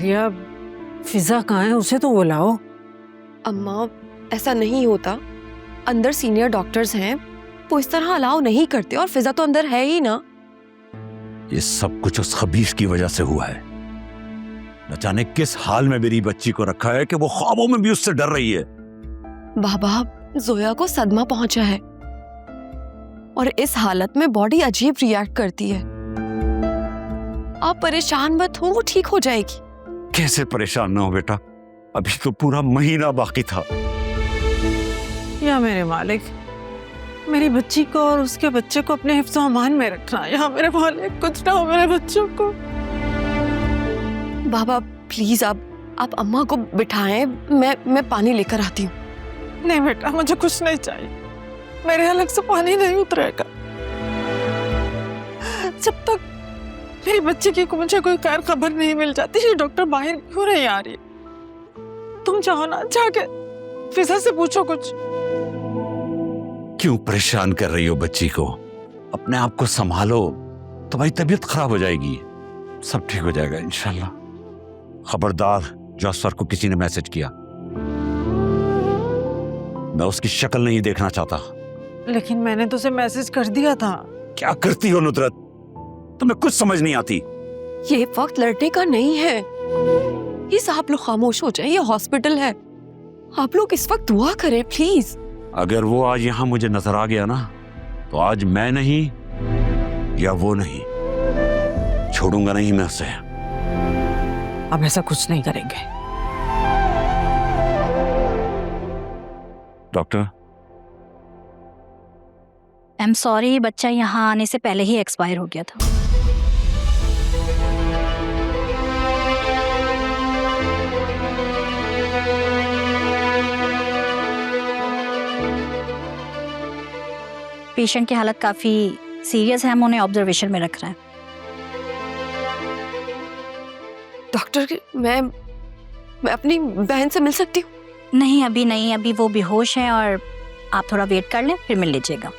आलिया, फिजा कहाँ है? उसे तो बुलाओ। अम्मा, ऐसा नहीं होता। अंदर सीनियर डॉक्टर्स हैं, वो इस तरह अलाउ नहीं करते, और फिजा तो अंदर है ही ना। ये सब कुछ उस खबीस की वजह से हुआ है। न जाने किस हाल में मेरी बच्ची को रखा है कि वो ख्वाबों में भी उससे डर रही है। बाबा, जोया को सदमा पहुंचा है और इस हालत में बॉडी अजीब रिएक्ट करती है। आप परेशान मत हो, वो ठीक हो जाएगी। कैसे परेशान ना हो बेटा, अभी तो पूरा महीना बाकी था। या मेरे मालिक, मेरी बच्ची को और उसके बच्चे को अपने हिफ्ज़ अमान में रखना। या मेरे मालिक, कुछ ना हो मेरे बच्चों को। बाबा प्लीज, आप अम्मा को बिठाएं, मैं पानी लेकर आती हूँ। नहीं बेटा, मुझे कुछ नहीं चाहिए। मेरे हलक से पानी नहीं उतरेगा जब तक मेरी बच्ची की मुझे कोई खैर खबर नहीं मिल जाती। ये डॉक्टर बाहर क्यों नहीं आ रही? तुम जाओ ना, जाके फिजा से पूछो कुछ। क्यों परेशान कर रही हो बच्ची को? अपने आप को संभालो, तुम्हारी तबीयत खराब हो जाएगी। सब ठीक हो जाएगा इंशाल्लाह। खबरदार, जॉसफर को किसी ने मैसेज किया, मैं उसकी शक्ल नहीं देखना चाहता। लेकिन मैंने तो उसे मैसेज कर दिया था। क्या करती हो नुसरत, तुम्हें कुछ समझ नहीं आती। ये वक्त लड़ने का नहीं है। प्लीज आप लोग खामोश हो जाएं, ये हॉस्पिटल है। आप लोग इस वक्त दुआ करें प्लीज। अगर वो आज यहां मुझे नजर आ गया ना, तो आज मैं नहीं या वो नहीं, छोड़ूंगा नहीं मैं उसे। अब ऐसा कुछ नहीं करेंगे। डॉक्टर, आई एम सॉरी, बच्चा यहाँ आने से पहले ही एक्सपायर हो गया था। पेशेंट की हालत काफी सीरियस है, हम उन्हें ऑब्जर्वेशन में रख रहे हैं। डॉक्टर, मैं अपनी बहन से मिल सकती हूँ? नहीं, अभी नहीं, अभी वो बेहोश है और आप थोड़ा वेट कर लें, फिर मिल लीजिएगा।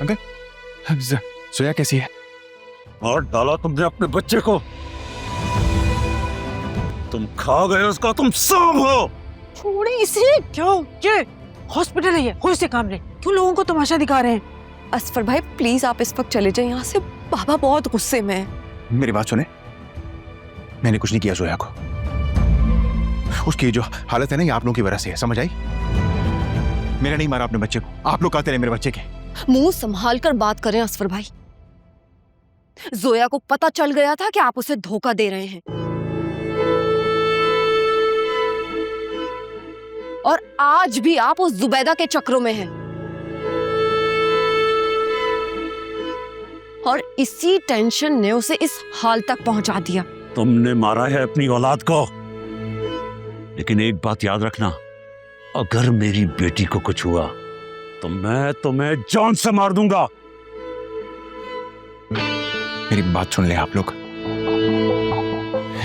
अंकल, सोया कैसी है? और डाला तुमने अपने बच्चे को, तुम खा गए उसका, तुम सांप हो। छोड़े इसे। क्यों? ये हॉस्पिटल है, ये कोई से काम नहीं। क्यों लोगों को तमाशा दिखा रहे हैं? असफर भाई प्लीज आप इस वक्त चले जाएं यहाँ से। बाबा बहुत गुस्से में है। मेरी बात सुने, मैंने कुछ नहीं किया सोया को। उसकी जो हालत है ना, ये आप लोगों की वजह से है, समझ आई? मैंने नहीं मारा अपने बच्चे को, आप लोग कहते रहे मेरे बच्चे के। मुंह संभाल कर बात करें असफर भाई। जोया को पता चल गया था कि आप उसे धोखा दे रहे हैं, और आज भी आप उस जुबैदा के चक्रों में हैं। और इसी टेंशन ने उसे इस हाल तक पहुंचा दिया। तुमने मारा है अपनी औलाद को, लेकिन एक बात याद रखना, अगर मेरी बेटी को कुछ हुआ तो मैं तुम्हें जान से मार दूंगा। मेरी बात सुन ले आप लोग,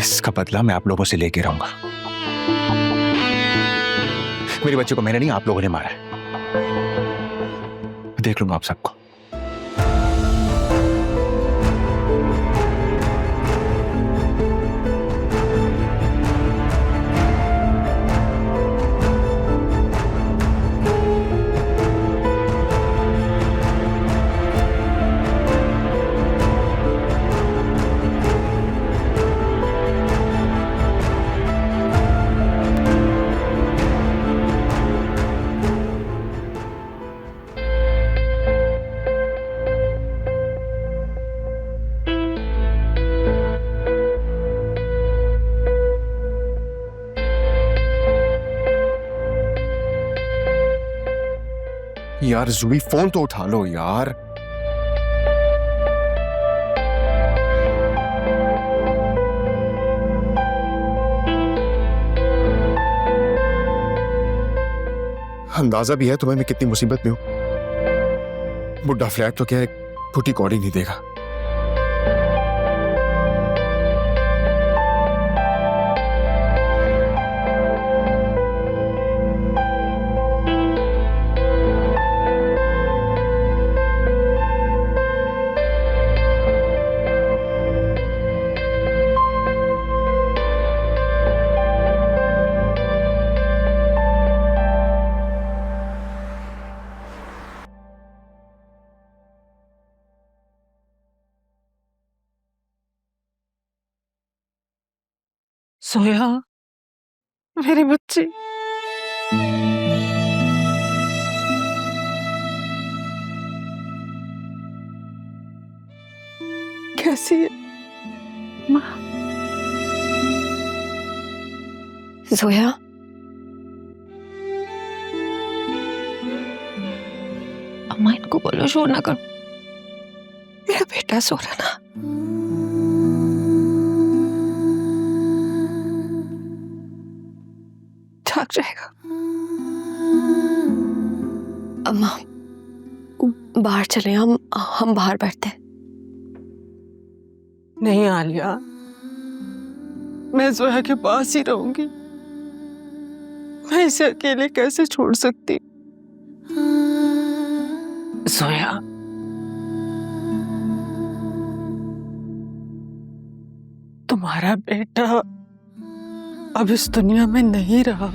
इसका बदला मैं आप लोगों से लेके रहूंगा। मेरे बच्चे को मैंने नहीं, आप लोगों ने मारा है। देख लूंगा आप सबको। यार जुबी, फोन तो उठा लो यार। अंदाजा भी है तुम्हें मैं कितनी मुसीबत में हूं। बुड्ढा फ्लैट तो क्या है, फूटी कौड़ी नहीं देगा। सोया, मेरी बच्ची। कैसी है माँ? जोया, अम्मा इनको बोलो शोर ना करो, मेरा बेटा सो रहा ना। थक जाएगा। अम्मा बाहर चले, हम बाहर बैठते हैं। नहीं आलिया, मैं जोया के पास ही रहूंगी। मैं इसे अकेले कैसे छोड़ सकती? जोया, तुम्हारा बेटा अब इस दुनिया में नहीं रहा।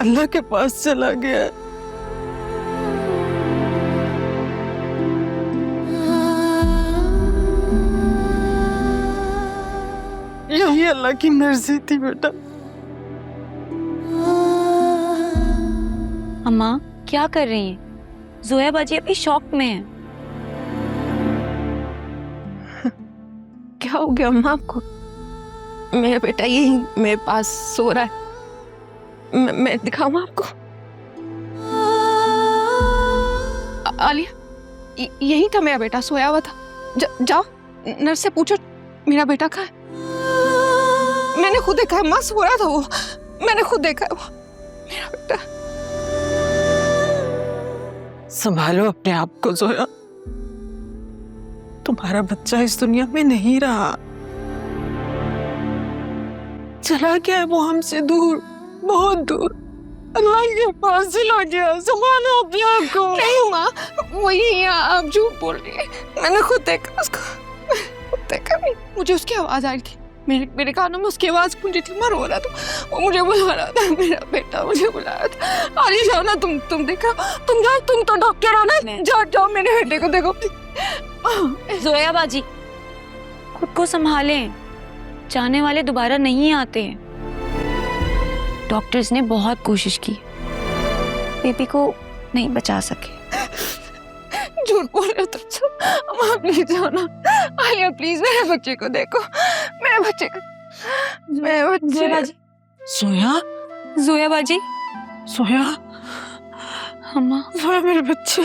अल्लाह के पास चला गया। यही अल्लाह की मर्जी थी बेटा। अम्मा क्या कर रही हैं? जोया बाजी अभी शॉक में है। क्या हो गया अम्मा आपको? मेरा बेटा यही मेरे पास सो रहा है। मैं दिखाऊं आपको? आलिया, यही था मेरा बेटा, सोया हुआ था। जाओ नर्स से पूछो मेरा बेटा कहाँ है। मैंने खुद देखा है, मस्त हो रहा था वो। मैंने खुद देखा है वो मेरा बेटा। संभालो अपने आप को जोया, तुम्हारा बच्चा इस दुनिया में नहीं रहा। चला गया है वो हमसे दूर, बहुत दूर, अल्लाह के पास चला गया। संभालो अपने आप को। नहीं माँ, वही आप झूठ बोल रही है। मैंने खुद देखा उसको, खुद देखा। नहीं, मुझे उसकी आवाज आ रही थी, मेरे कानों में उसकी आवाज गूंजी थी। मैं रो रहा था, वो मुझे बुला रहा था। मेरा बेटा मुझे बुला रहा था। आलिया जाओ ना, तुम देखा, तुम जाओ, तुम तो डॉक्टर हो ना। जाओ मेरे बेटे को देखो। जोया बाजी खुद को संभालें, जाने वाले दोबारा नहीं आते हैं। डॉक्टर्स ने बहुत कोशिश की, बेबी को नहीं बचा सके। झूठ बोल रहे हो तुम सब। अम्मा प्लीज जाओ ना। आलिया प्लीज मेरे बच्चे को देखो, मेरे बच्चे को। मेरे बच्चे। जोया बाजी, सोया, जोया बाजी, सोया, अम्मा सोया मेरे बच्चे।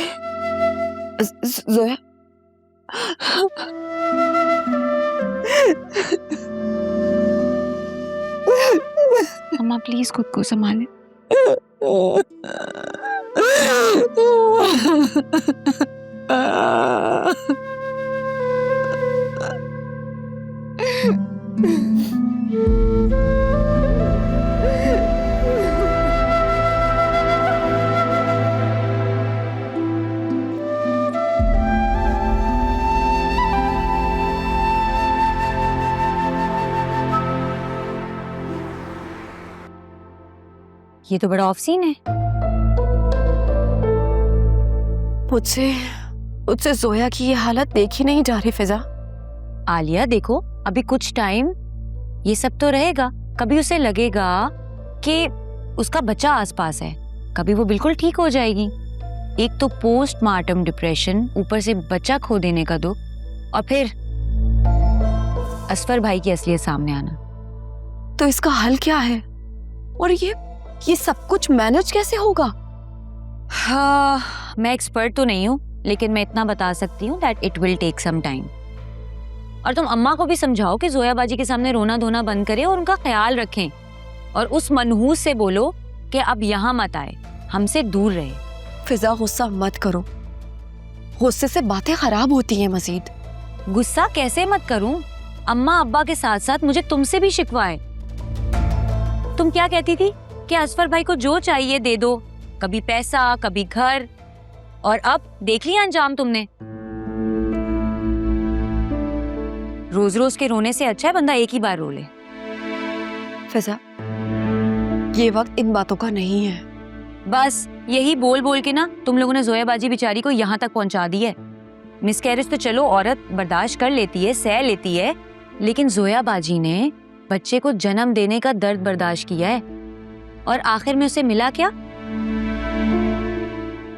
जोया, अम्मा प्लीज खुद को संभालें। ये तो बड़ा ऑफ सीन है। मुझसे जोया की ये हालत देखी नहीं जा रही फिजा। आलिया देखो, अभी कुछ टाइम ये सब तो रहेगा। कभी उसे लगेगा कि उसका बच्चा आसपास है, कभी वो बिल्कुल ठीक हो जाएगी। एक तो पोस्टमार्टम डिप्रेशन, ऊपर से बच्चा खो देने का दुख, और फिर असफर भाई की असलियत सामने आना। तो इसका हल क्या है? और ये सब कुछ मैनेज कैसे होगा? हाँ, मैं एक्सपर्ट तो नहीं हूँ, लेकिन मैं इतना बता सकती हूँ that it will take some time. और तुम अम्मा को भी समझाओ कि जोया बाजी के सामने रोना धोना बंद करें और उनका ख्याल रखें। और उस मनहूस से बोलो कि अब यहाँ मत आए, हमसे दूर रहे। फिजा गुस्सा मत करो, गुस्से से बातें खराब होती हैं मजीद। गुस्सा कैसे मत करूं? अम्मा अब्बा के साथ साथ मुझे तुमसे भी शिकवा है। तुम क्या कहती थी कि असफर भाई को जो चाहिए दे दो, कभी पैसा कभी घर, और अब देख लिया अंजाम तुमने। रोज रोज के रोने से अच्छा है बंदा एक ही बार रो ले। फिजा, ये वक्त इन बातों का नहीं है। बस यही बोल बोल के ना तुम लोगों ने जोया बाजी बेचारी को यहाँ तक पहुंचा दी है। मिसकैरेज तो चलो औरत बर्दाश्त कर लेती है, सह लेती है, लेकिन जोया बाजी ने बच्चे को जन्म देने का दर्द बर्दाश्त किया है और आखिर में उसे मिला क्या?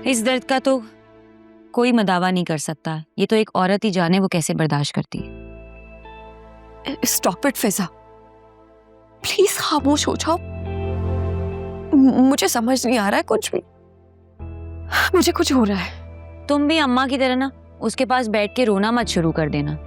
इस दर्द का तो कोई मदावा नहीं कर सकता। ये तो एक औरत ही जाने वो कैसे बर्दाश्त करती है। स्टॉप इट फिजा, प्लीज खामोश हो जाओ। मुझे समझ नहीं आ रहा है कुछ भी, मुझे कुछ हो रहा है। तुम भी अम्मा की तरह ना उसके पास बैठ के रोना मत शुरू कर देना।